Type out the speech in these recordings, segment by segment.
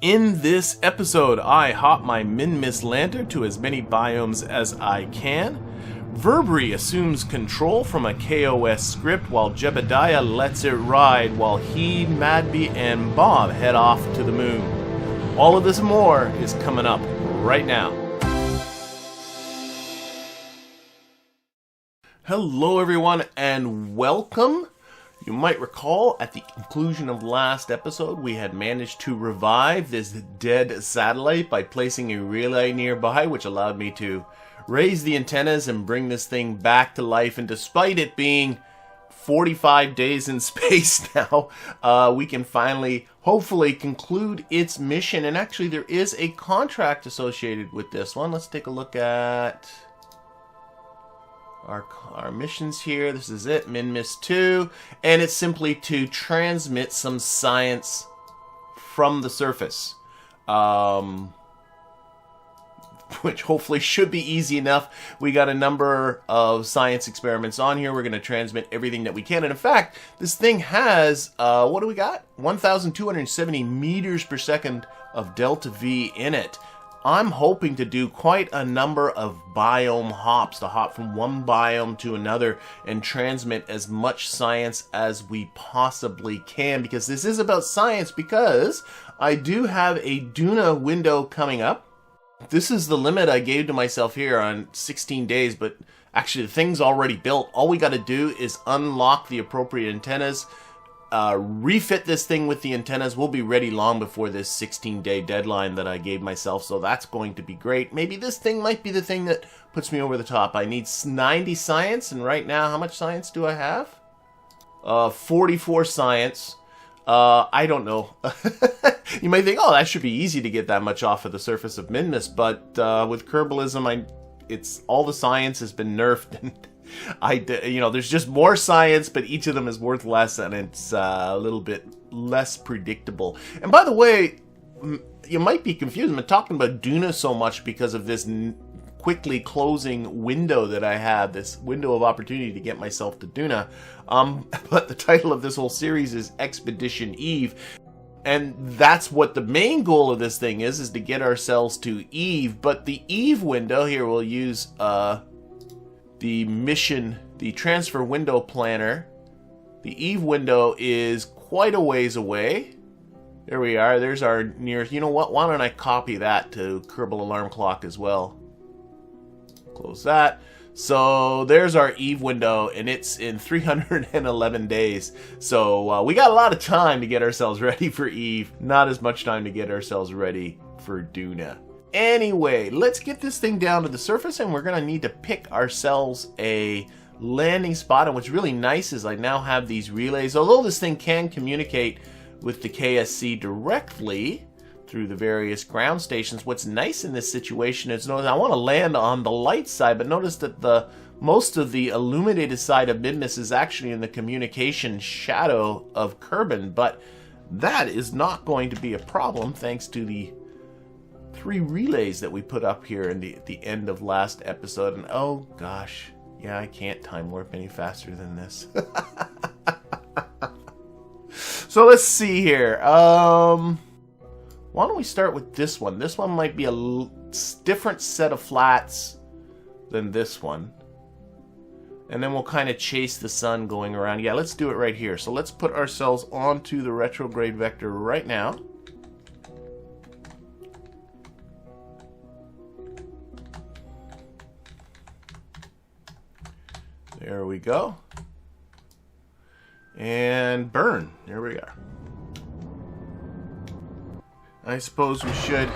In this episode, I hop my Minmus lander to as many biomes as I can. Virbree assumes control from a KOS script while Jebediah lets it ride while he, Madby, and Bob head off to the moon. All of this and more is coming up right now. Hello everyone and welcome. You might recall at the conclusion of last episode we had managed to revive this dead satellite by placing a relay nearby, which allowed me to raise the antennas and bring this thing back to life. And despite it being 45 days in space now, we can finally hopefully conclude its mission. And actually there is a contract associated with this one. Let's take a look at our missions here. This is it, Minmus 2, and it's simply to transmit some science from the surface, which hopefully should be easy enough. We got a number of science experiments on here. We're going to transmit everything that we can, and in fact, this thing has, what do we got? 1,270 meters per second of delta V in it. I'm hoping to do quite a number of biome hops, to hop from one biome to another and transmit as much science as we possibly can, because this is about science, because I do have a Duna window coming up. This is the limit I gave to myself here on 16 days, but actually the thing's already built. All we got to do is unlock the appropriate antennas, refit this thing with the antennas. We'll be ready long before this 16-day deadline that I gave myself, so that's going to be great. Maybe this thing might be the thing that puts me over the top. I need 90 science, and right now, how much science do I have? 44 science. I don't know. You might think, oh, that should be easy to get that much off of the surface of Minmus, but with Kerbalism, it's all the science has been nerfed, and there's just more science, but each of them is worth less, and it's a little bit less predictable. And by the way, you might be confused. I'm talking about Duna so much because of this quickly closing window that I have, this window of opportunity to get myself to Duna. But the title of this whole series is Expedition Eve. And that's what the main goal of this thing is to get ourselves to Eve. But the Eve window here, we'll use the mission, the transfer window planner. The Eve window is quite a ways away. There we are. There's our nearest. You know what? Why don't I copy that to Kerbal Alarm Clock as well? Close that. So there's our Eve window, and it's in 311 days. So we got a lot of time to get ourselves ready for Eve. Not as much time to get ourselves ready for Duna. Anyway, let's get this thing down to the surface, and we're going to need to pick ourselves a landing spot. And what's really nice is I now have these relays. Although this thing can communicate with the KSC directly through the various ground stations, what's nice in this situation is, notice I want to land on the light side, but notice that most of the illuminated side of Minmus is actually in the communication shadow of Kerbin, but that is not going to be a problem thanks to the 3 relays that we put up here in the end of last episode. And oh gosh, yeah, I can't time warp any faster than this. So let's see here. Why don't we start with this one? This one might be a different set of flats than this one. And then we'll kind of chase the sun going around. Yeah, let's do it right here. So let's put ourselves onto the retrograde vector right now. There we go. And burn. There we are. I suppose we should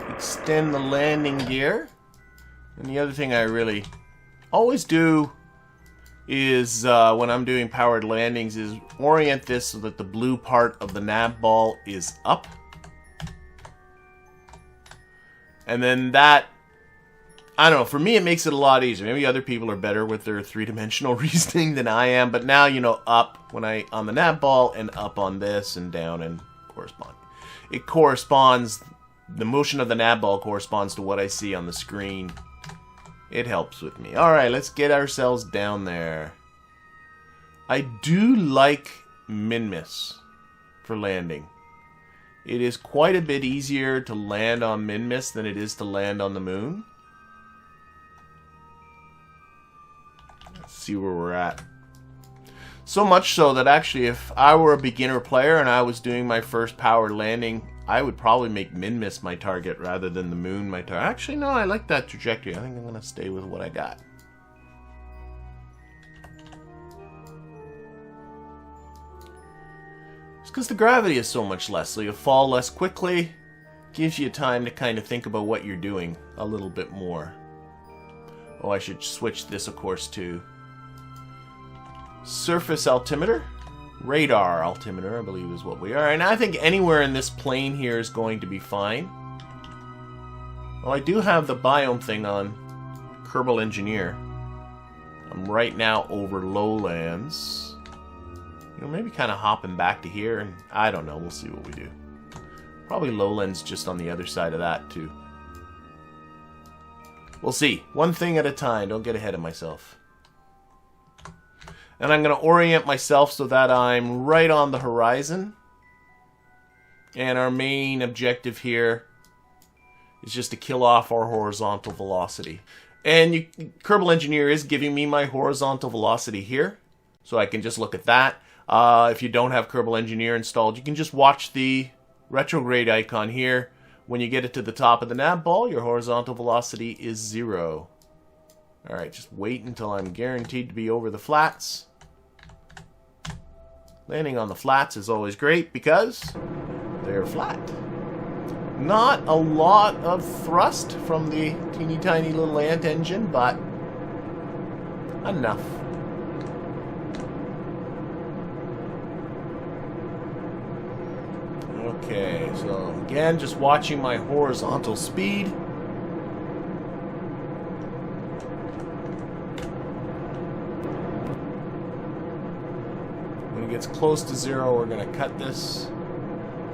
extend the landing gear. And the other thing I really always do is, when I'm doing powered landings, is orient this so that the blue part of the Navball is up. And then that, I don't know, for me it makes it a lot easier. Maybe other people are better with their three-dimensional reasoning than I am, but now, up when on the Navball, and up on this, and down, and correspond. It corresponds, the motion of the Navball corresponds to what I see on the screen. It helps with me. Alright, let's get ourselves down there. I do like Minmus for landing. it is quite a bit easier to land on Minmus than it is to land on the moon. Let's see where we're at. So much so that actually if I were a beginner player and I was doing my first powered landing, I would probably make Minmus my target rather than the moon my target. Actually, no, I like that trajectory. I think I'm going to stay with what I got. It's because the gravity is so much less, so you fall less quickly. Gives you time to kind of think about what you're doing a little bit more. Oh, I should switch this, of course, to surface altimeter. Radar altimeter, I believe, is what we are. And I think anywhere in this plane here is going to be fine. Well, I do have the biome thing on Kerbal Engineer. I'm right now over lowlands. You know, maybe kind of hopping back to here, and I don't know. We'll see what we do. Probably lowlands just on the other side of that, too. We'll see. One thing at a time. Don't get ahead of myself. And I'm going to orient myself so that I'm right on the horizon. And our main objective here is just to kill off our horizontal velocity. And Kerbal Engineer is giving me my horizontal velocity here. So I can just look at that. If you don't have Kerbal Engineer installed, you can just watch the retrograde icon here. When you get it to the top of the Navball, your horizontal velocity is 0. Alright, just wait until I'm guaranteed to be over the flats. Landing on the flats is always great because they're flat. Not a lot of thrust from the teeny tiny little ant engine, but enough. Okay, so again, just watching my horizontal speed. When it gets close to 0, we're going to cut this.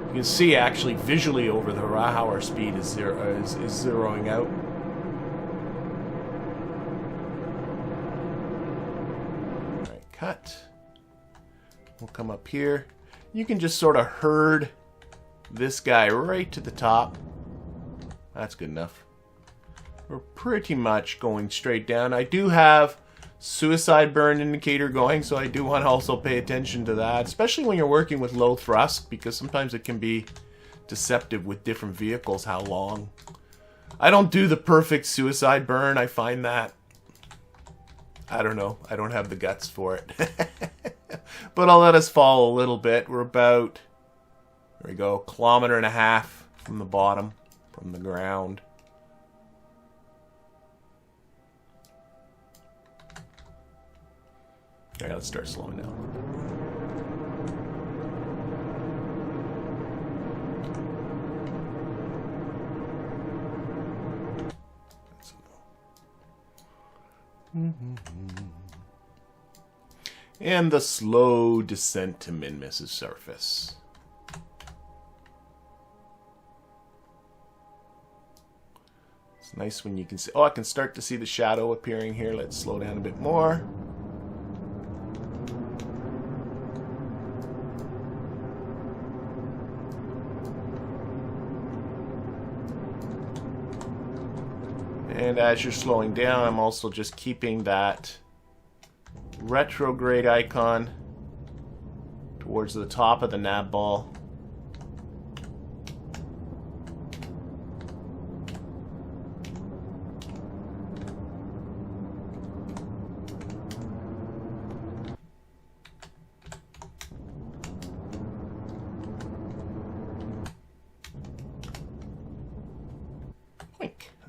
You can see actually visually over the how our speed is zeroing out. Alright, cut. We'll come up here. You can just sort of herd this guy right to the top. That's good enough. We're pretty much going straight down. I do have suicide burn indicator going, so I do want to also pay attention to that, especially when you're working with low thrust, because sometimes it can be deceptive with different vehicles how long. I don't do the perfect suicide burn. I find that, I don't know, I don't have the guts for it. But I'll let us fall a little bit. We're about, there we go, 1.5 kilometers from the bottom, from the ground. Alright, let's start slowing down. And the slow descent to Minmus's surface. It's nice when you can see... Oh, I can start to see the shadow appearing here. Let's slow down a bit more. And as you're slowing down, I'm also just keeping that retrograde icon towards the top of the Navball.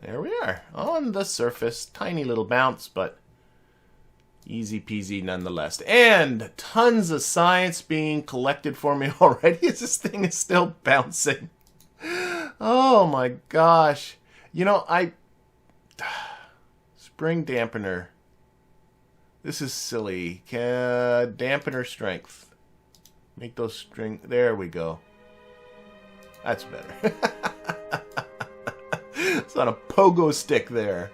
There we are, on the surface. Tiny little bounce, but easy peasy nonetheless. And tons of science being collected for me already as this thing is still bouncing. Oh my gosh. You know, spring dampener. This is silly. Dampener strength. Make those string... There we go. That's better. It's on a pogo stick there.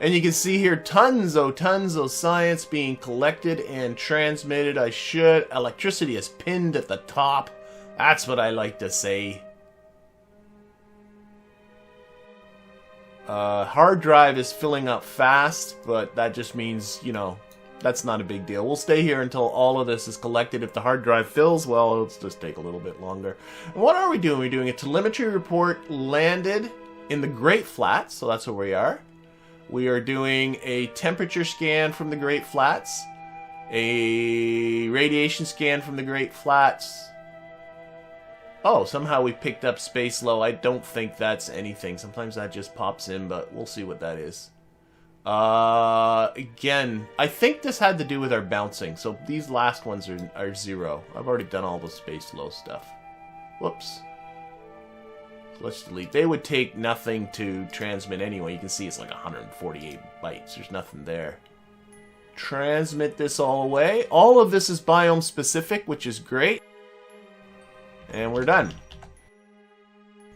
And you can see here tons of science being collected and transmitted. Electricity is pinned at the top. That's what I like to say. Hard drive is filling up fast, but that just means, you know, that's not a big deal. We'll stay here until all of this is collected. If the hard drive fills, well, it'll just take a little bit longer. And what are we doing? We're doing a telemetry report landed in the Great Flats, so that's where we are. We are doing a temperature scan from the Great Flats, a radiation scan from the Great Flats. Oh, somehow we picked up space low. I don't think that's anything. Sometimes that just pops in, but we'll see what that is. Again, I think this had to do with our bouncing. So these last ones are 0. I've already done all the space low stuff. Whoops. So let's delete. They would take nothing to transmit anyway. You can see it's like 148 bytes. There's nothing there. Transmit this all away. All of this is biome specific, which is great. And we're done.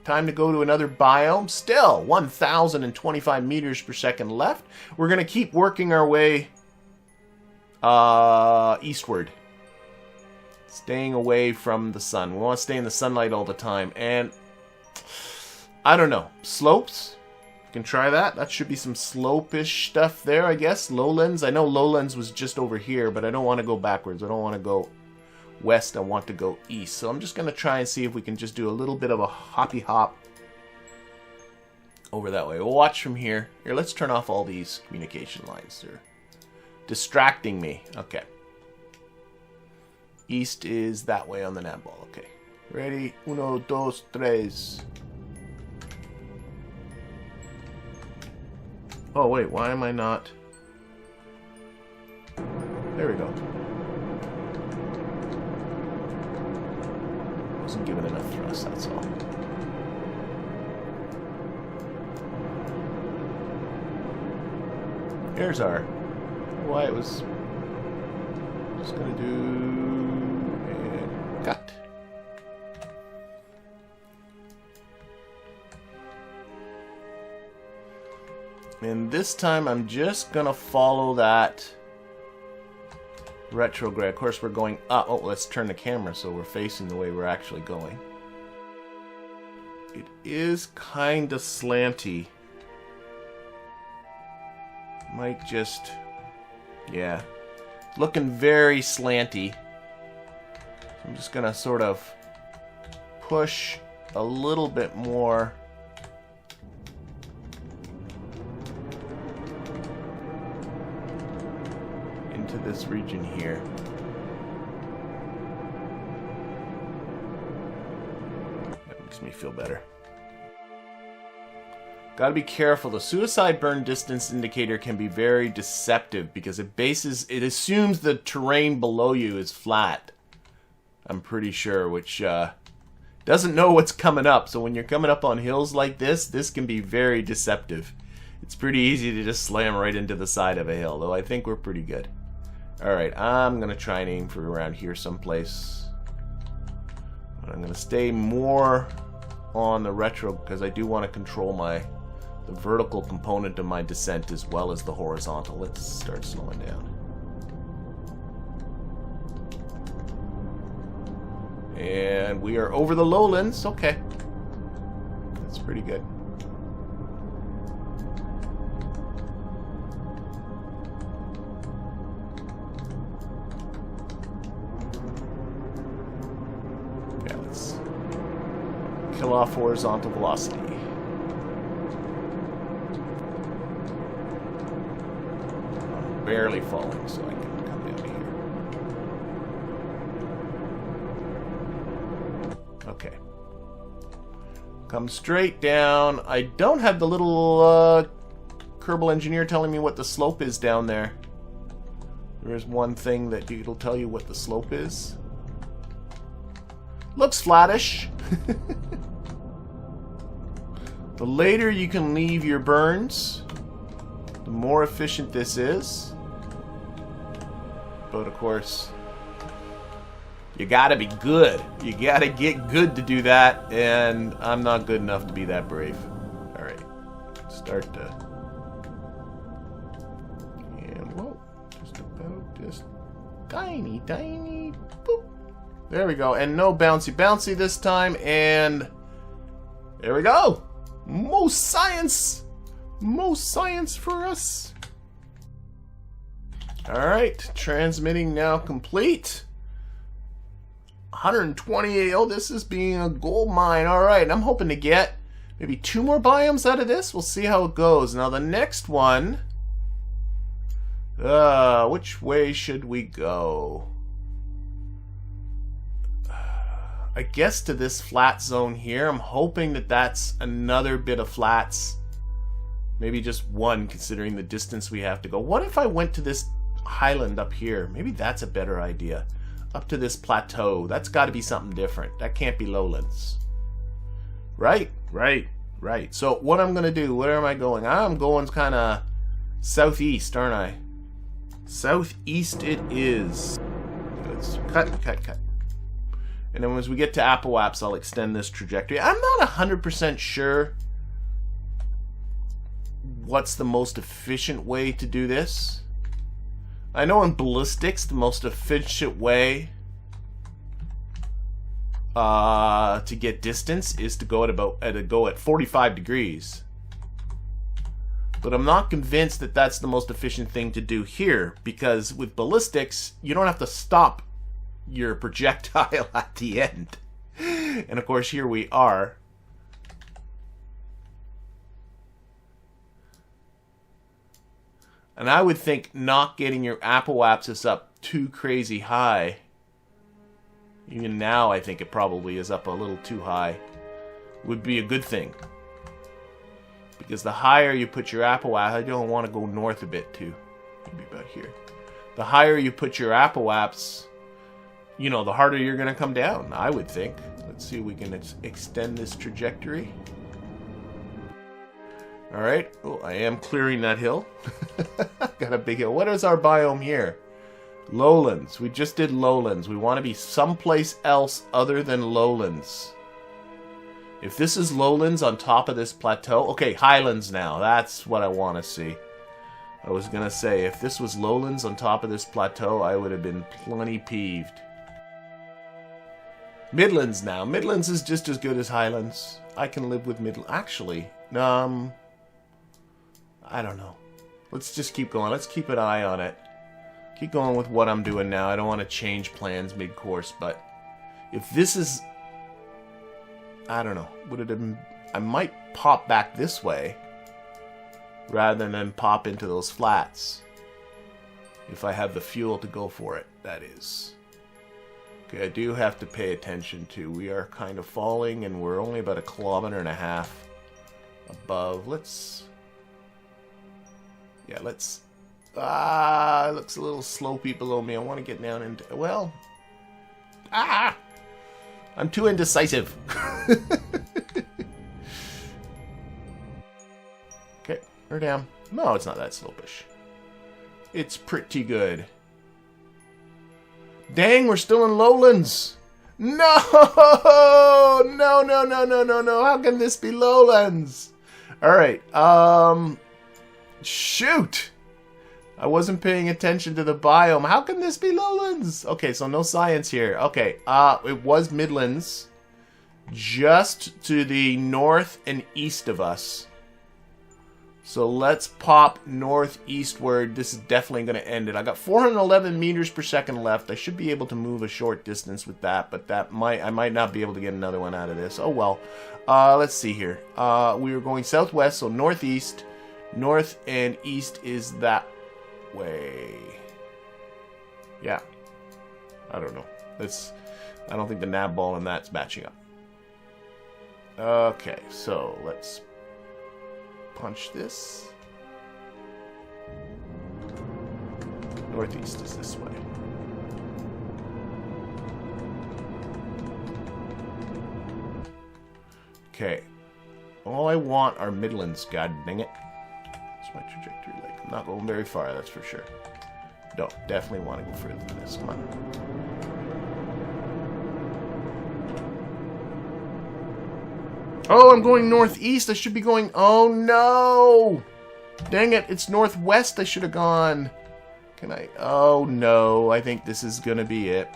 Time to go to another biome. Still 1,025 meters per second left. We're going to keep working our way eastward. Staying away from the sun. We want to stay in the sunlight all the time. And I don't know. Slopes? You can try that. That should be some slope-ish stuff there, I guess. Lowlands. I know lowlands was just over here, but I don't want to go backwards. I don't want to go west. I want to go east. So I'm just going to try and see if we can just do a little bit of a hoppy hop over that way. We'll watch from here. Here, let's turn off all these communication lines. They're distracting me. Okay. East is that way on the Navball. Okay. Ready? 1, 2, 3. Oh, wait. Why am I not? There we go. Wasn't given enough thrust, that's all. Here's our... Why it was... Just gonna do... And cut. And this time I'm just gonna follow that retrograde. Of course, we're going up. Oh, let's turn the camera so we're facing the way we're actually going. It is kind of slanty. Might just... Yeah. Looking very slanty. I'm just going to sort of push a little bit more into this region here. That makes me feel better. Gotta be careful. The suicide burn distance indicator can be very deceptive because it assumes the terrain below you is flat. I'm pretty sure, which doesn't know what's coming up. So when you're coming up on hills like this can be very deceptive. It's pretty easy to just slam right into the side of a hill, though I think we're pretty good. Alright, I'm going to try and aim for around here someplace. But I'm going to stay more on the retro because I do want to control the vertical component of my descent as well as the horizontal. Let's start slowing down. And we are over the lowlands. Okay. That's pretty good. Yeah, let's kill off horizontal velocity. I'm barely falling, so I can come down here. Okay. Come straight down. I don't have the little Kerbal engineer telling me what the slope is down there. There is one thing that it'll tell you what the slope is. Looks flattish. The later you can leave your burns, the more efficient this is. But of course, you gotta be good. You gotta get good to do that, and I'm not good enough to be that brave. Alright, start to... And, whoa, just tiny, boop. There we go, and no bouncy this time, and there we go! Most science! Most science for us. Alright, transmitting now complete. 128. Oh, this is being a gold mine. Alright, I'm hoping to get maybe 2 more biomes out of this. We'll see how it goes. Now, the next one... which way should we go? I guess to this flat zone here. I'm hoping that that's another bit of flats. Maybe just one, considering the distance we have to go. What if I went to this highland up here? Maybe that's a better idea. Up to this plateau. That's got to be something different. That can't be lowlands. Right? Right. Right. So what I'm going to do, where am I going? I'm going kind of southeast, aren't I? Southeast it is. Let's cut. And then as we get to Apoaps, I'll extend this trajectory. I'm not 100% sure what's the most efficient way to do this. I know in ballistics, the most efficient way to get distance is to go at 45 degrees. But I'm not convinced that that's the most efficient thing to do here, because with ballistics, you don't have to stop your projectile at the end. And of course, here we are. And I would think not getting your apoapsis up too crazy high. Even now, I think it probably is up a little too high. Would be a good thing. Because the higher you put your apoaps, I don't want to go north a bit too. Maybe about here. The higher you put your apoaps, you know, the harder you're going to come down, I would think. Let's see if we can extend this trajectory. Alright. Oh, I am clearing that hill. Got a big hill. What is our biome here? Lowlands. We just did lowlands. We want to be someplace else other than lowlands. If this is lowlands on top of this plateau... Okay, highlands now. That's what I want to see. I was going to say, if this was lowlands on top of this plateau, I would have been plenty peeved. Midlands now. Midlands is just as good as highlands. I can live with Midlands. Actually, I don't know. Let's just keep going. Let's keep an eye on it. Keep going with what I'm doing now. I don't want to change plans mid-course, but if this is... I don't know. Would it have been... I might pop back this way rather than pop into those flats. If I have the fuel to go for it, that is. Okay, I do have to pay attention to. We are kind of falling, and we're only about 1.5 kilometers above. Let's... Yeah, let's... it looks a little slopey below me. I want to get down into... Well... I'm too indecisive. Okay, we're down. No, it's not that slopish. It's pretty good. Dang, we're still in lowlands. No! No. How can this be lowlands? Alright, shoot! I wasn't paying attention to the biome. How can this be lowlands? Okay, so no science here. Okay, it was midlands. Just to the north and east of us. So let's pop northeastward. This is definitely going to end it. I got 411 meters per second left. I should be able to move a short distance with that, but I might not be able to get another one out of this. Oh well. Let's see here. We were going southwest, so northeast. North and east is that way. Yeah. I don't know. I don't think the Navball and that's matching up. Okay, so let's punch this. Northeast is this way. Okay. All I want are midlands, god dang it. That's my trajectory like. I'm not going very far, that's for sure. No, definitely want to go further than this. Come on. Oh, I'm going northeast. I should be going... Oh, no! Dang it, it's northwest I should have gone. Can I... Oh, no. I think this is going to be it.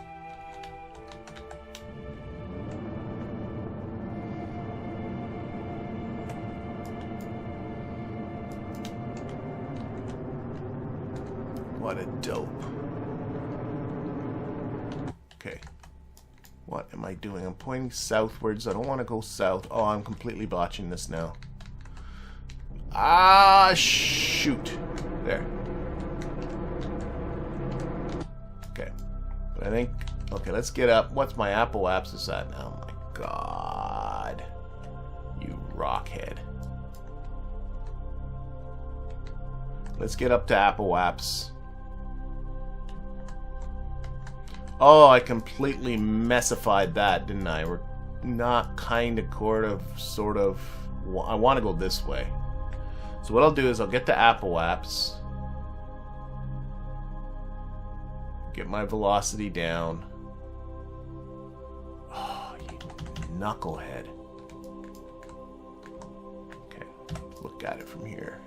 What a dope. Okay. What am I doing? I'm pointing southwards. I don't want to go south. Oh, I'm completely botching this now. Ah, shoot. There. Okay. But I think... Okay, let's get up. What's my Apple apps is at? Oh my god. You rockhead. Let's get up to Apple apps. Oh, I completely messified that, didn't I? We're not kind of, sort of... I want to go this way. So what I'll do is I'll get to Apple apps. Get my velocity down. Oh, you knucklehead. Okay, look at it from here.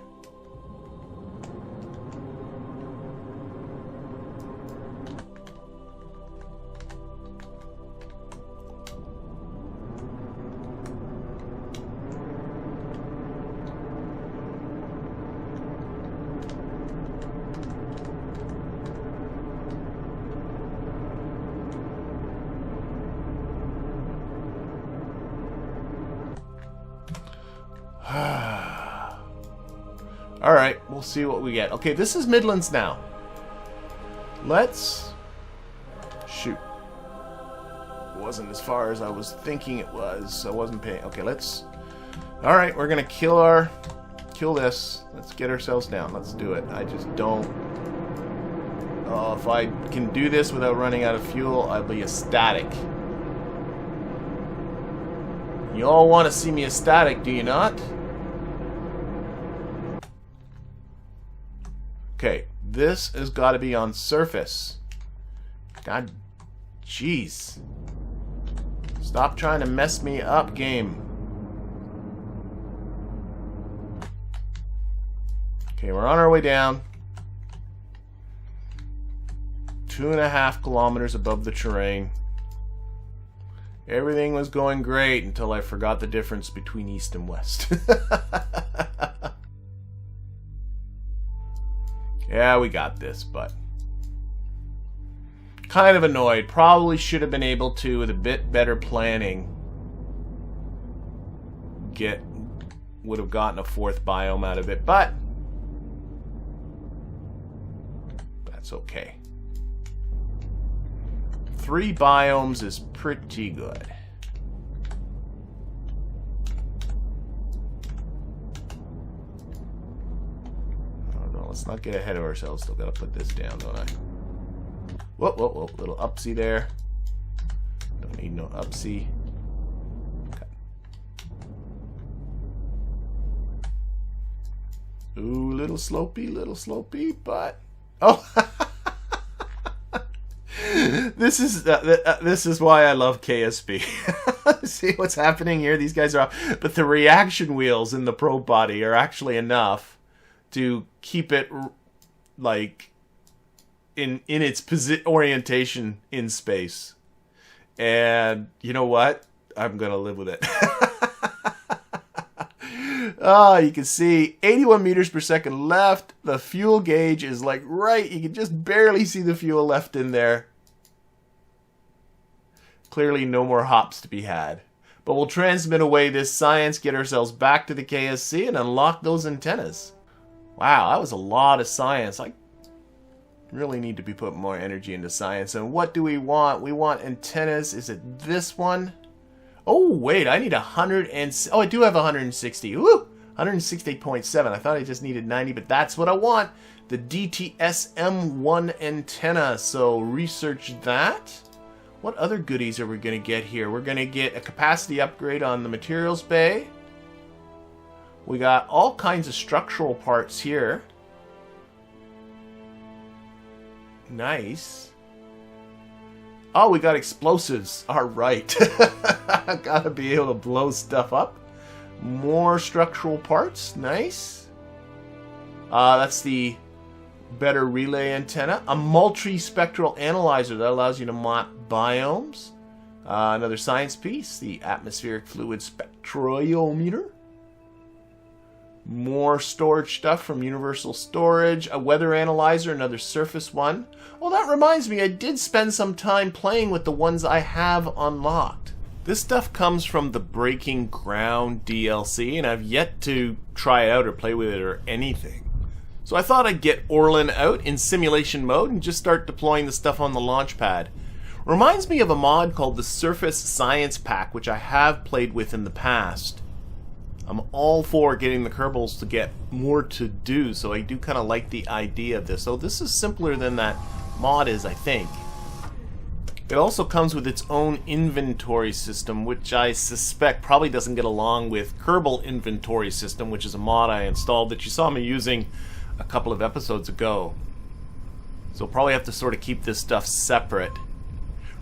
Alright, we'll see what we get. Okay, this is Midlands now. Let's... Shoot. It wasn't as far as I was thinking it was. I wasn't paying... Okay, let's... Alright, we're gonna kill this. Let's get ourselves down. Let's do it. I just don't... Oh, if I can do this without running out of fuel, I'll be ecstatic. You all want to see me ecstatic, do you not? Okay, this has got to be on surface. God, jeez. Stop trying to mess me up, game. Okay, we're on our way down. 2.5 kilometers above the terrain. Everything was going great until I forgot the difference between east and west. Yeah, we got this, but kind of annoyed. Probably should have been able to, with a bit better planning, would have gotten a 4th biome out of it, but that's okay. 3 biomes is pretty good. Let's not get ahead of ourselves. Still gotta put this down, don't I? Whoa, whoa, whoa. Little upsy there. Don't need no upsy. Okay. Ooh, little slopey, but... Oh! This is why I love KSP. See what's happening here? These guys are off. But the reaction wheels in the probe body are actually enough to keep it like in its orientation in space. And you know what? I'm gonna live with it. Ah, you can see 81 meters per second left. The fuel gauge is like right. You can just barely see the fuel left in there. Clearly no more hops to be had. But we'll transmit away this science, get ourselves back to the KSC, and unlock those antennas. Wow, that was a lot of science. I really need to be putting more energy into science. And what do we want? We want antennas. Is it this one? Oh, wait, I need 100 and... Oh, I do have 160. Woo! 168.7. I thought I just needed 90, but that's what I want. The DTS-M1 antenna. So research that. What other goodies are we going to get here? We're going to get a capacity upgrade on the materials bay. We got all kinds of structural parts here. Nice. Oh, we got explosives. All right. Gotta be able to blow stuff up. More structural parts. Nice. That's the better relay antenna. A multi-spectral analyzer that allows you to map biomes. Another science piece. The atmospheric fluid spectrometer. More storage stuff from Universal Storage, a weather analyzer, another surface one. Well, that reminds me, I did spend some time playing with the ones I have unlocked. This stuff comes from the Breaking Ground DLC, and I've yet to try it out or play with it or anything. So I thought I'd get Orlin out in simulation mode and just start deploying the stuff on the launch pad. Reminds me of a mod called the Surface Science Pack, which I have played with in the past. I'm all for getting the Kerbals to get more to do, so I do kind of like the idea of this. So this is simpler than that mod is, I think. It also comes with its own inventory system, which I suspect probably doesn't get along with Kerbal Inventory System, which is a mod I installed that you saw me using a couple of episodes ago. So probably have to sort of keep this stuff separate.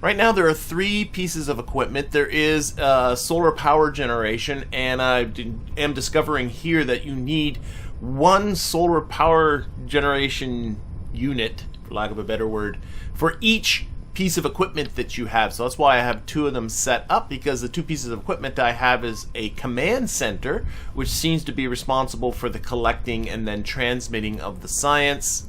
Right now there are 3 pieces of equipment. There is solar power generation, and I am discovering here that you need 1 solar power generation unit, for lack of a better word, for each piece of equipment that you have. So that's why I have 2 of them set up, because the 2 pieces of equipment I have is a command center, which seems to be responsible for the collecting and then transmitting of the science.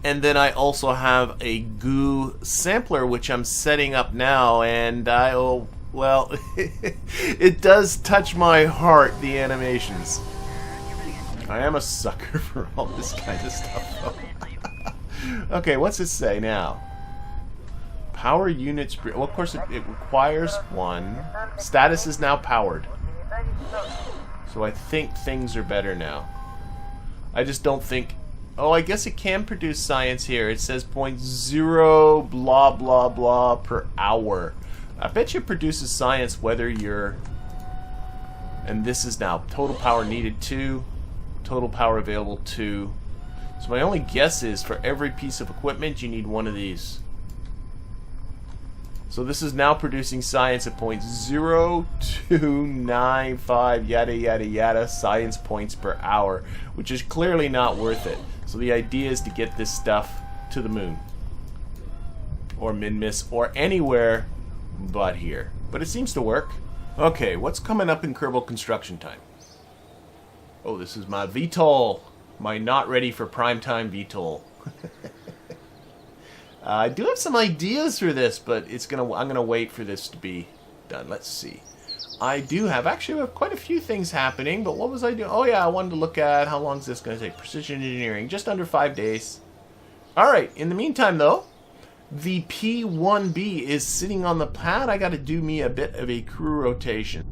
And then I also have a goo sampler, which I'm setting up now, and well, it does touch my heart, the animations. I am a sucker for all this kind of stuff. Okay, what's it say now? Power units, well, of course it requires 1. Status is now powered. So I think things are better now. I just don't think... Oh, I guess it can produce science here. It says 0.0 blah blah blah per hour. I bet you it produces science whether you're... And this is now total power needed 2, total power available 2. So my only guess is for every piece of equipment you need 1 of these. So this is now producing science at 0.0295 yada yada yada science points per hour, which is clearly not worth it. So the idea is to get this stuff to the moon. Or Minmus, or anywhere but here. But it seems to work. Okay, what's coming up in Kerbal construction time? Oh, this is my VTOL. My not ready for primetime VTOL. I do have some ideas for this, but I'm gonna wait for this to be done. Let's see. I do have quite a few things happening, but what was I doing? Oh yeah, I wanted to look at how long is this going to take. Precision engineering, just under 5 days. Alright, in the meantime though, the P1B is sitting on the pad. I got to do me a bit of a crew rotation.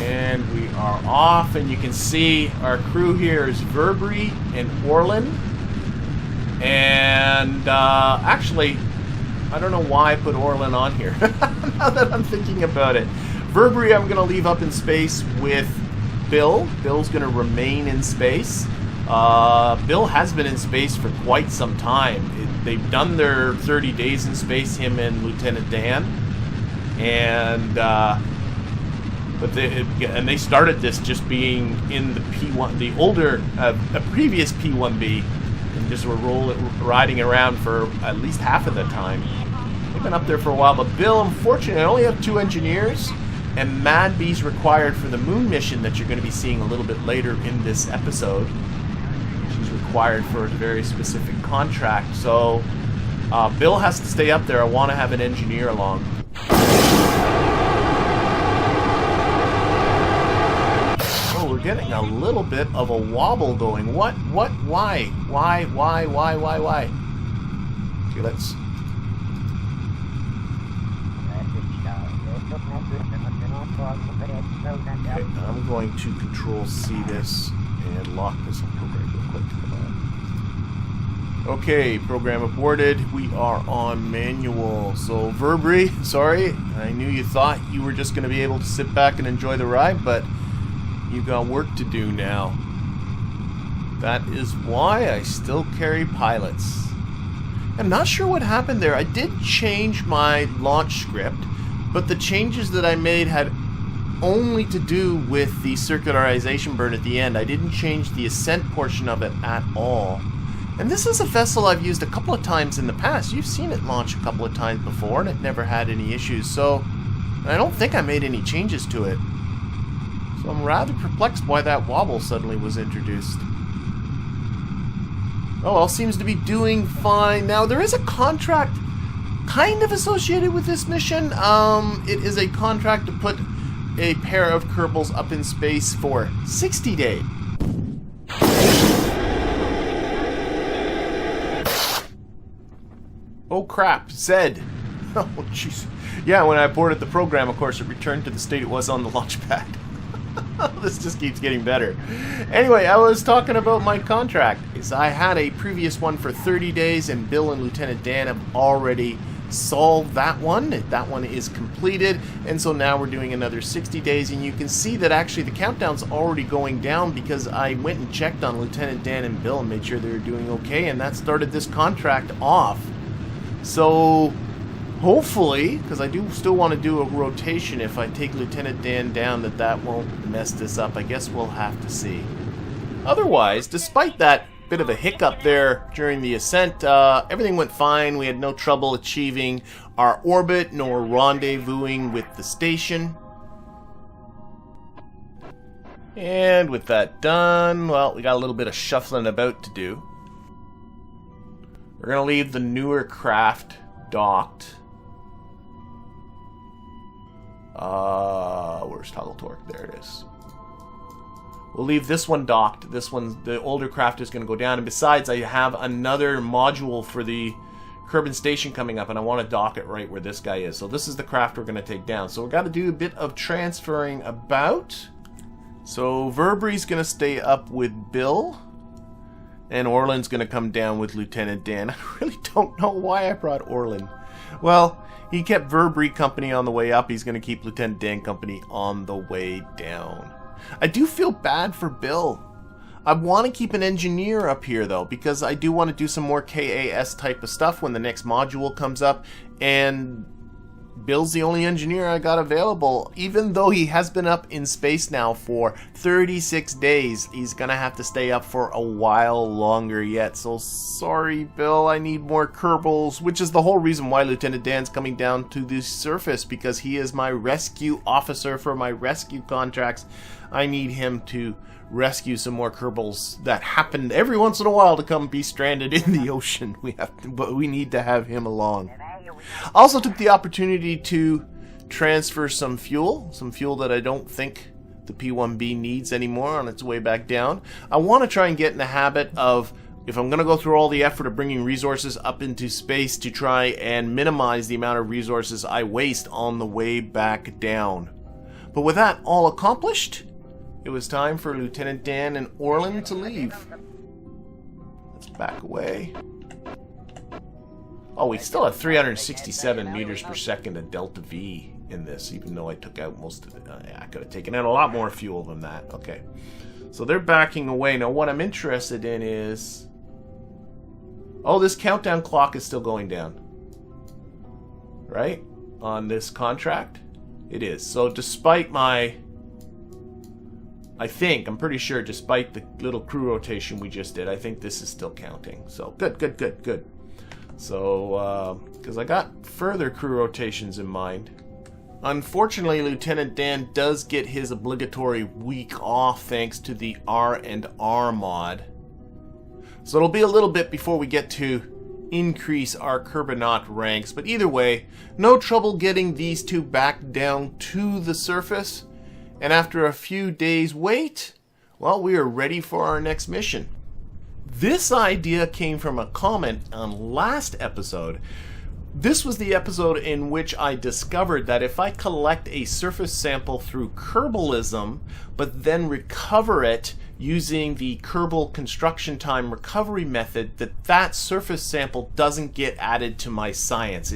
And we are off, and you can see our crew here is Virbree and Orlin. And actually, I don't know why I put Orlin on here. Now that I'm thinking about it. Virbree I'm going to leave up in space with Bill. Bill's going to remain in space. Bill has been in space for quite some time. They've done their 30 days in space, him and Lieutenant Dan. And they started this just being in the P1, the older, a previous P1B. And just were riding around for at least half of the time. They've been up there for a while, but Bill, unfortunately, I only have 2 engineers, and Madby's required for the moon mission that you're going to be seeing a little bit later in this episode. She's required for a very specific contract, so Bill has to stay up there. I want to have an engineer along. We're getting a little bit of a wobble going. What? Why? Why? Okay, let's... Okay, I'm going to Control-C this and lock this up real quick. Okay, program aborted. We are on manual. So, Virbree, sorry. I knew you thought you were just going to be able to sit back and enjoy the ride, but... you've got work to do now. That is why I still carry pilots. I'm not sure what happened there. I did change my launch script, but the changes that I made had only to do with the circularization burn at the end. I didn't change the ascent portion of it at all. And this is a vessel I've used a couple of times in the past. You've seen it launch a couple of times before, and it never had any issues. So I don't think I made any changes to it. So I'm rather perplexed why that wobble suddenly was introduced. Oh well, seems to be doing fine. Now, there is a contract kind of associated with this mission. It is a contract to put a pair of Kerbals up in space for 60 days. Oh crap, Zed. Oh jeez. Yeah, when I aborted the program, of course, it returned to the state it was on the launch pad. This just keeps getting better. Anyway, I was talking about my contract. I had a previous one for 30 days, and Bill and Lieutenant Dan have already solved that one. That one is completed, and so now we're doing another 60 days, and you can see that actually the countdown's already going down because I went and checked on Lieutenant Dan and Bill and made sure they were doing okay, and that started this contract off. So hopefully, because I do still want to do a rotation, if I take Lieutenant Dan down, that won't mess this up. I guess we'll have to see. Otherwise, despite that bit of a hiccup there during the ascent, everything went fine. We had no trouble achieving our orbit nor rendezvousing with the station. And with that done, well, we got a little bit of shuffling about to do. We're going to leave the newer craft docked. Where's toggle torque? There it is. We'll leave this one docked. This one, the older craft, is going to go down. And besides, I have another module for the Kerbin station coming up, and I want to dock it right where this guy is. So this is the craft we're going to take down. So we've got to do a bit of transferring about. So Virbree's going to stay up with Bill, and Orlin's going to come down with Lieutenant Dan. I really don't know why I brought Orlin. Well, he kept Virbree company on the way up. He's going to keep Lieutenant Dan company on the way down. I do feel bad for Bill. I want to keep an engineer up here, though, because I do want to do some more KAS type of stuff when the next module comes up, and Bill's the only engineer I got available. Even though he has been up in space now for 36 days, he's going to have to stay up for a while longer yet. So sorry, Bill, I need more Kerbals, which is the whole reason why Lieutenant Dan's coming down to the surface, because he is my rescue officer for my rescue contracts. I need him to rescue some more Kerbals that happen every once in a while to come be stranded in the ocean. But we need to have him along. Also took the opportunity to transfer some fuel that I don't think the P-1B needs anymore on its way back down. I want to try and get in the habit of, if I'm going to go through all the effort of bringing resources up into space, to try and minimize the amount of resources I waste on the way back down. But with that all accomplished, it was time for Lieutenant Dan and Orlin to leave. Let's back away. Oh, we still have 367 meters per second of delta V in this, even though I took out most of it. I could have taken out a lot more fuel than that. Okay. So they're backing away. Now, what I'm interested in is... oh, this countdown clock is still going down. Right? On this contract? It is. So despite my... I'm pretty sure, despite the little crew rotation we just did, I think this is still counting. So, good. So, because I got further crew rotations in mind. Unfortunately, Lieutenant Dan does get his obligatory week off thanks to the R&R mod. So it'll be a little bit before we get to increase our Kerbinaut ranks. But either way, no trouble getting these two back down to the surface. And after a few days wait, well, we are ready for our next mission. This idea came from a comment on last episode. This was the episode in which I discovered that if I collect a surface sample through Kerbalism, but then recover it using the Kerbal construction time recovery method, that surface sample doesn't get added to my science.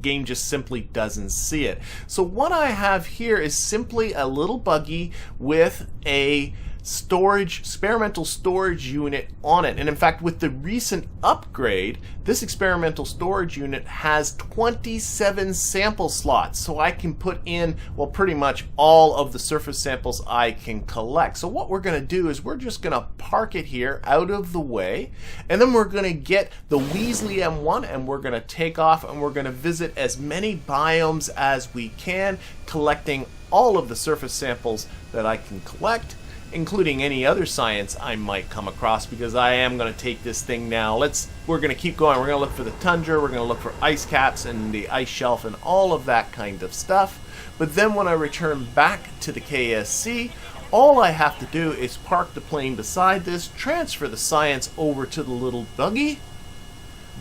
Game just simply doesn't see it. So what I have here is simply a little buggy with a experimental storage unit on it. And in fact, with the recent upgrade, this experimental storage unit has 27 sample slots, so I can put in, well, pretty much all of the surface samples I can collect. So what we're going to do is we're just going to park it here out of the way, and then we're going to get the Wheesley M1 and we're going to take off, and we're going to visit as many biomes as we can, collecting all of the surface samples that I can collect, including any other science I might come across, because I am going to take this thing now. We're going to keep going. We're going to look for the tundra, we're going to look for ice caps and the ice shelf and all of that kind of stuff. But then when I return back to the KSC, all I have to do is park the plane beside this, transfer the science over to the little buggy.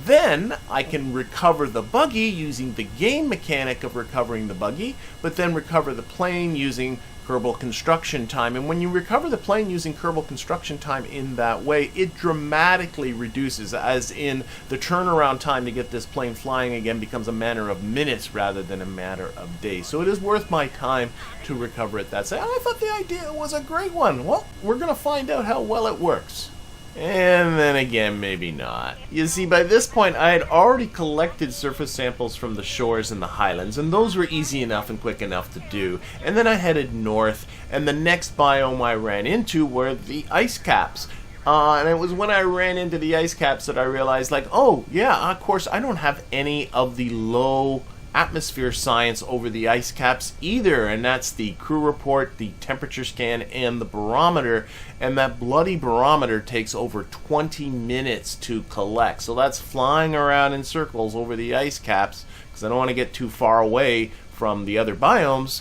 Then I can recover the buggy using the game mechanic of recovering the buggy, but then recover the plane using Kerbal construction time. And when you recover the plane using Kerbal construction time in that way, it dramatically reduces, as in the turnaround time to get this plane flying again becomes a matter of minutes rather than a matter of days. So it is worth my time to recover it that way. I thought the idea was a great one. Well, we're going to find out how well it works. And then again, maybe not. You see, by this point, I had already collected surface samples from the shores and the highlands, and those were easy enough and quick enough to do. And then I headed north, and the next biome I ran into were the ice caps. And it was when I ran into the ice caps that I realized, like, oh, yeah, of course, I don't have any of the low atmosphere science over the ice caps either, and that's the crew report, the temperature scan, and the barometer. And that bloody barometer takes over 20 minutes to collect, so that's flying around in circles over the ice caps, because I don't want to get too far away from the other biomes,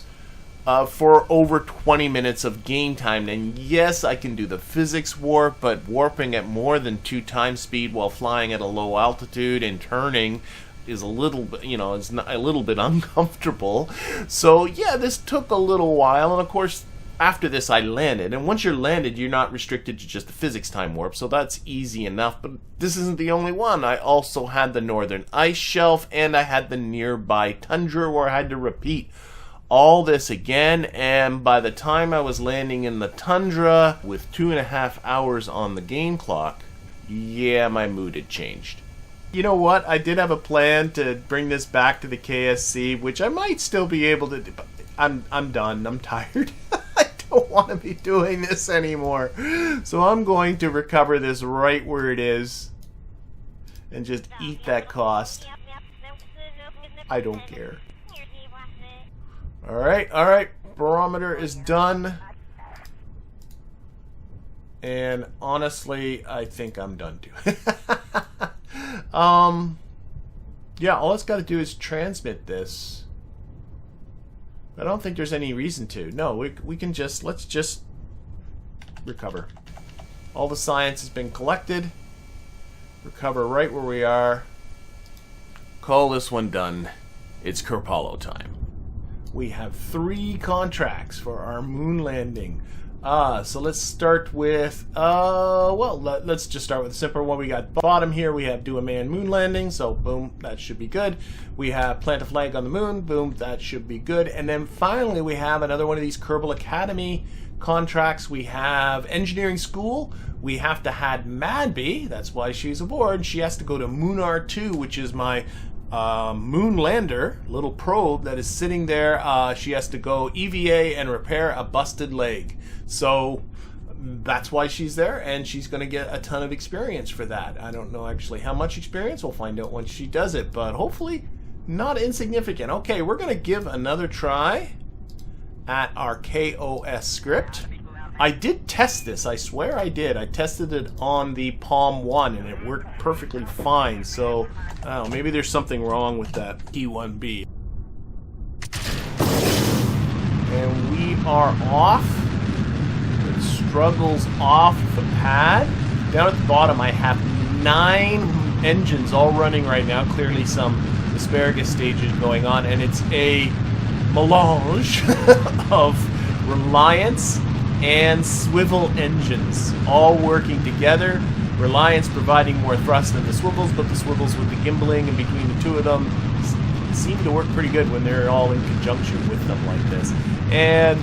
for over 20 minutes of game time. And yes, I can do the physics warp, but warping at more than 2 times speed while flying at a low altitude and turning is a little bit, it's not, a little bit uncomfortable. So yeah, this took a little while, and of course after this I landed, and once you're landed you're not restricted to just the physics time warp, so that's easy enough. But this isn't the only one. I also had the northern ice shelf, and I had the nearby tundra where I had to repeat all this again. And by the time I was landing in the tundra with 2.5 hours on the game clock, yeah, my mood had changed. You know what? I did have a plan to bring this back to the KSC, which I might still be able to do, but I'm done. I'm tired. I don't want to be doing this anymore. So I'm going to recover this right where it is and just eat that cost. I don't care. Alright. Barometer is done. And honestly, I think I'm done too. Yeah, all it's got to do is transmit this. I don't think there's any reason to. No, we can just, let's just recover. All the science has been collected. Recover right where we are. Call this one done. It's Kerpollo time. We have 3 contracts for our moon landing. So let's start with, let's just start with the simpler one. We got bottom here, we have do a manned moon landing, so boom, that should be good. We have plant a flag on the moon, boom, that should be good. And then finally we have another one of these Kerbal Academy contracts. We have engineering school. We have to have Madby, that's why she's aboard. She has to go to Moonar 2, which is my moon lander, little probe that is sitting there. She has to go EVA and repair a busted leg. So that's why she's there, and she's going to get a ton of experience for that. I don't know actually how much experience. We'll find out once she does it, but hopefully not insignificant. Okay, we're going to give another try at our KOS script. I did test this, I swear I did. I tested it on the Palm 1 and it worked perfectly fine, so I don't know, maybe there's something wrong with that T1B. And we are off. It struggles off the pad. Down at the bottom I have 9 engines all running right now, clearly some asparagus stages going on, and it's a melange of Reliance and swivel engines all working together. Reliance providing more thrust than the swivels, but the swivels with the gimbaling in between the two of them seem to work pretty good when they're all in conjunction with them like this. And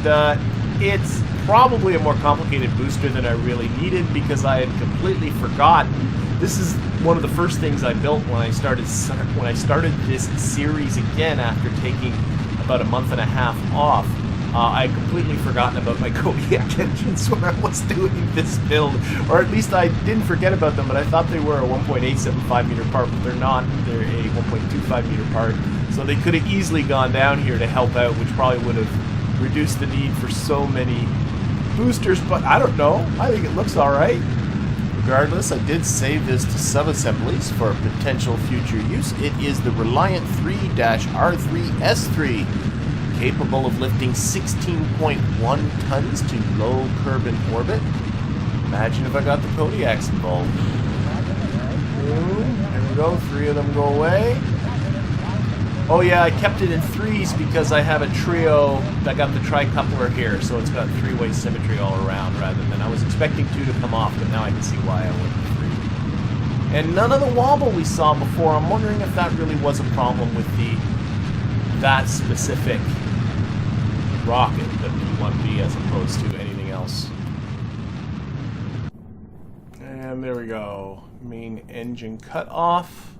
it's probably a more complicated booster than I really needed, because I had completely forgotten. This is one of the first things I built when I started this series again after taking about a month and a half off. I had completely forgotten about my Kodiak engines when I was doing this build, or at least I didn't forget about them, but I thought they were a 1.875 meter part, but they're not. They're a 1.25 meter part, so they could have easily gone down here to help out, which probably would have reduce the need for so many boosters, but I don't know. I think it looks alright. Regardless, I did save this to sub-assemblies for potential future use. It is the Reliant 3-R3S3, capable of lifting 16.1 tons to low Kerbin orbit. Imagine if I got the Kodiaks involved. Boom. There we go. 3 of them go away. Oh yeah, I kept it in 3s because I have a trio that got the tri-coupler here, so it's got 3-way symmetry all around rather than I was expecting 2 to come off, but now I can see why I went with 3. And none of the wobble we saw before. I'm wondering if that really was a problem with that specific rocket, the P1B, as opposed to anything else. And there we go. Main engine cut off.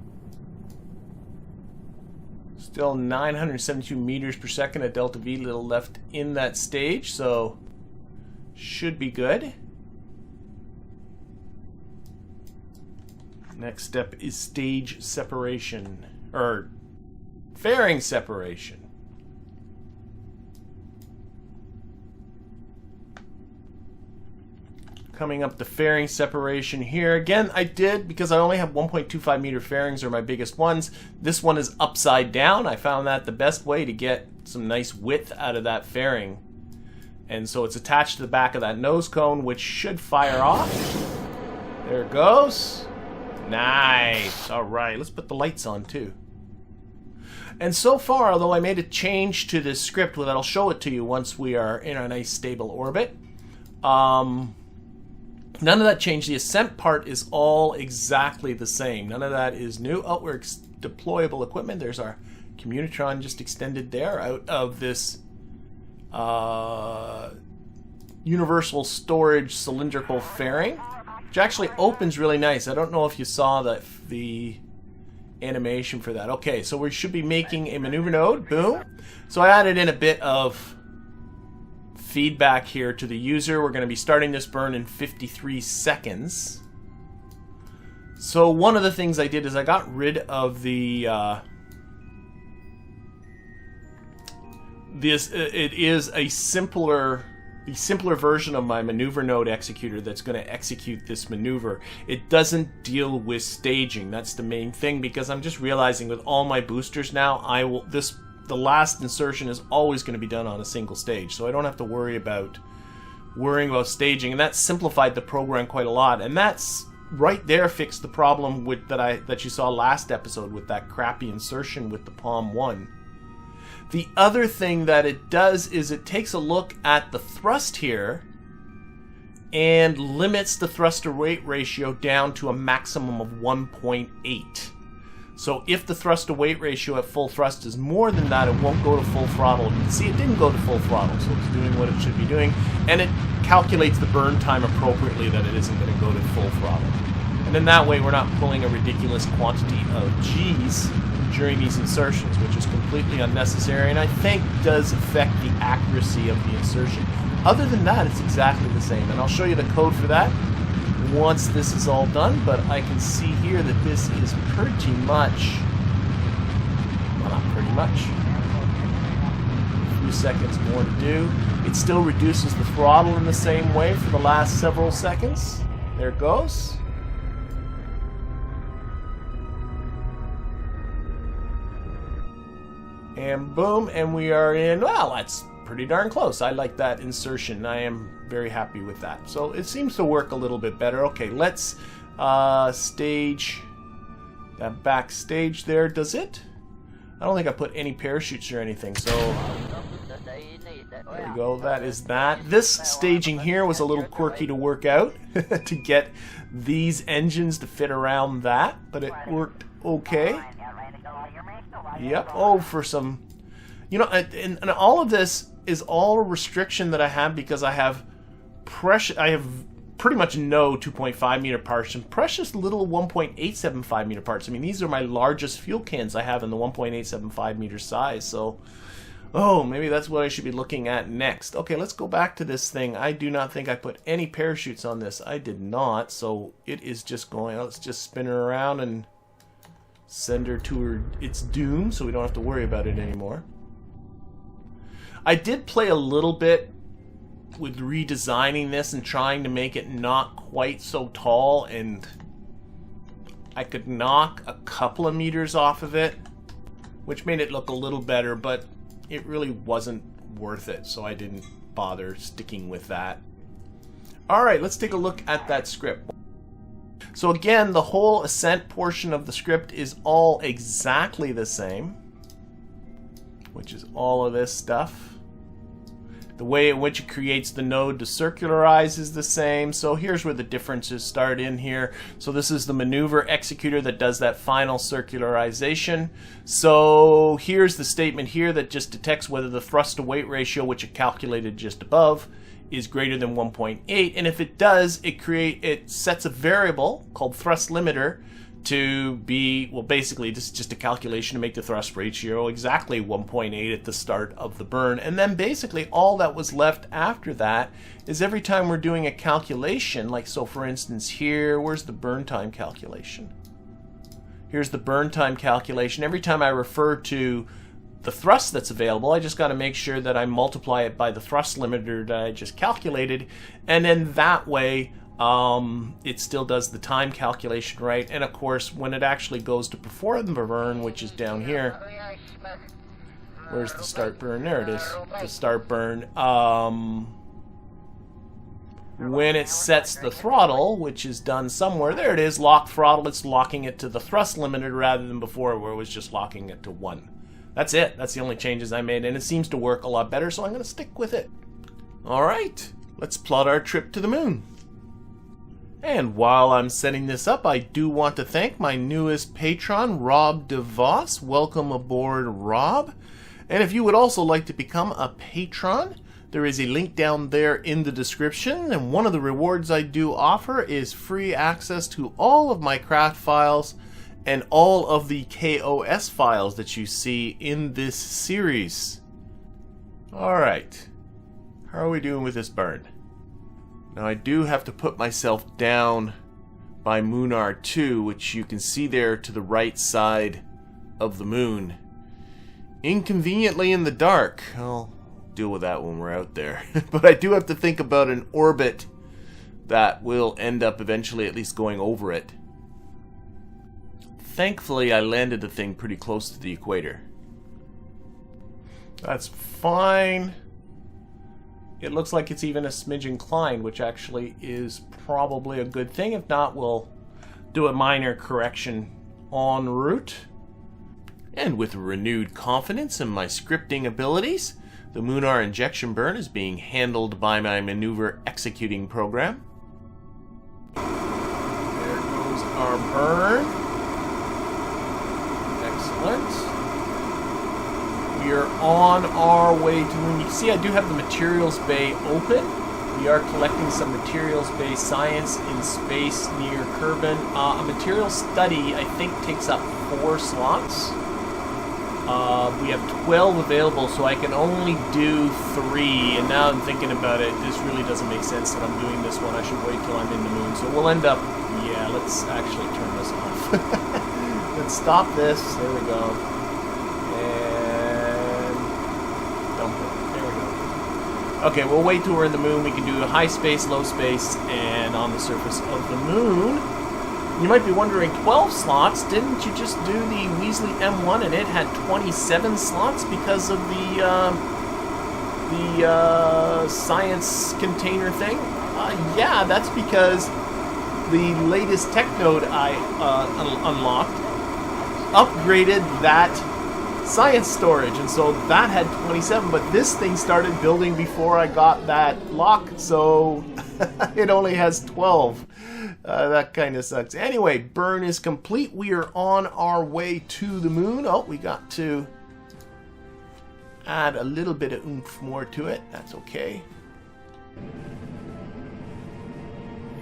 Still 972 meters per second at delta V, little left in that stage, so should be good. Next step is stage separation, or fairing separation. Coming up the fairing separation here. Again, I did, because I only have 1.25 meter fairings are my biggest ones. This one is upside down. I found that the best way to get some nice width out of that fairing. And so it's attached to the back of that nose cone, which should fire off. There it goes. Nice. All right, let's put the lights on too. And so far, although I made a change to this script, well, I'll show it to you once we are in a nice stable orbit. None of that changed. The ascent part is all exactly the same. None of that is new. Oh, we're deployable equipment. There's our Communitron just extended there out of this universal storage cylindrical fairing, which actually opens really nice. I don't know if you saw the animation for that. Okay, so we should be making a maneuver node. Boom. So I added in a bit of feedback here to the user. We're going to be starting this burn in 53 seconds. So one of the things I did is I got rid of the it is a simpler version of my maneuver node executor that's going to execute this maneuver. It doesn't deal with staging. That's the main thing, because I'm just realizing with all my boosters now, the last insertion is always going to be done on a single stage, so I don't have to worrying about staging, and that simplified the program quite a lot. And that's right there fixed the problem with that you saw last episode with that crappy insertion with the Palm 1. The other thing that it does is it takes a look at the thrust here and limits the thrust to weight ratio down to a maximum of 1.8. So if the thrust to weight ratio at full thrust is more than that, it won't go to full throttle. You can see it didn't go to full throttle, so it's doing what it should be doing. And it calculates the burn time appropriately, that it isn't going to go to full throttle. And then that way we're not pulling a ridiculous quantity of G's during these insertions, which is completely unnecessary and I think does affect the accuracy of the insertion. Other than that, it's exactly the same. And I'll show you the code for that once this is all done, but I can see here that this is pretty much, well, not pretty much, a few seconds more to do. It still reduces the throttle in the same way for the last several seconds. There it goes. And boom, and we are in, well, that's pretty darn close. I like that insertion. I am very happy with that. So it seems to work a little bit better. Okay, let's stage that backstage there. Does it? I don't think I put any parachutes or anything, so there we go. That is that. This staging here was a little quirky to work out to get these engines to fit around that, but it worked okay. Yep. Oh, for some, you know, and all of this is all a restriction that I have because I have pretty much no 2.5 meter parts and precious little 1.875 meter parts. I mean, these are my largest fuel cans I have in the 1.875 meter size. So, oh, maybe that's what I should be looking at next. Okay, let's go back to this thing. I do not think I put any parachutes on this. I did not. So it is just going. Let's just spin her around and send her to its doom, so we don't have to worry about it anymore. I did play a little bit with redesigning this and trying to make it not quite so tall, and I could knock a couple of meters off of it, which made it look a little better, but it really wasn't worth it, so I didn't bother sticking with that. Alright, let's take a look at that script. So again, the whole ascent portion of the script is all exactly the same, which is all of this stuff. The way in which it creates the node to circularize is the same. So here's where the differences start in here. So this is the maneuver executor that does that final circularization. So here's the statement here that just detects whether the thrust to weight ratio, which it calculated just above, is greater than 1.8. And if it does, it sets a variable called thrust limiter to be, well, basically this is just a calculation to make the thrust ratio exactly 1.8 at the start of the burn. And then basically all that was left after that is every time we're doing a calculation, like so for instance here, where's the burn time calculation? Here's the burn time calculation. Every time I refer to the thrust that's available, I just got to make sure that I multiply it by the thrust limiter that I just calculated, and then that way it still does the time calculation right. And of course, when it actually goes to perform the burn, which is down here, where's the start burn? There it is, the start burn. When it sets the throttle, which is done somewhere, there it is, lock throttle, it's locking it to the thrust limiter rather than before where it was just locking it to 1. That's it. That's the only changes I made, and it seems to work a lot better, so I'm going to stick with it. Alright, let's plot our trip to the moon. And while I'm setting this up, I do want to thank my newest patron, Rob DeVos. Welcome aboard, Rob. And if you would also like to become a patron, there is a link down there in the description. And one of the rewards I do offer is free access to all of my craft files and all of the KOS files that you see in this series. Alright, how are we doing with this burn? Now I do have to put myself down by Moonar 2, which you can see there to the right side of the moon. Inconveniently in the dark. I'll deal with that when we're out there. But I do have to think about an orbit that will end up eventually at least going over it. Thankfully, I landed the thing pretty close to the equator. That's fine. It looks like it's even a smidge inclined, which actually is probably a good thing. If not, we'll do a minor correction en route. And with renewed confidence in my scripting abilities, the Moonar injection burn is being handled by my maneuver executing program. There goes our burn. Excellent. We are on our way to the moon. You can see I do have the materials bay open. We are collecting some materials bay science in space near Kerbin. A materials study, I think, takes up 4 slots. We have 12 available, so I can only do 3. And now I'm thinking about it, this really doesn't make sense that I'm doing this one. I should wait till I'm in the moon. So we'll end up, yeah, let's actually turn this off. Let's stop this. There we go. And dump it. There we go. Okay, we'll wait till we're in the moon. We can do high space, low space, and on the surface of the moon. You might be wondering, 12 slots? Didn't you just do the Wheesley M1 and it had 27 slots because of the science container thing? Yeah, that's because the latest tech node I unlocked upgraded that science storage, and so that had 27, but this thing started building before I got that lock, so it only has 12. That kind of sucks. Anyway, burn is complete. We are on our way to the moon. Oh, we got to add a little bit of oomph more to it. That's okay.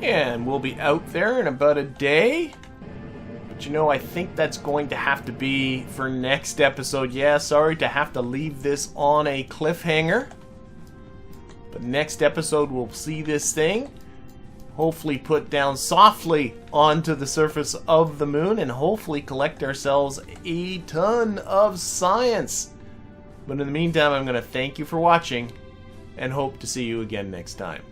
And we'll be out there in about a day. But you know, I think that's going to have to be for next episode. Yeah, sorry to have to leave this on a cliffhanger. But next episode we'll see this thing hopefully put down softly onto the surface of the moon and hopefully collect ourselves a ton of science. But in the meantime, I'm going to thank you for watching and hope to see you again next time.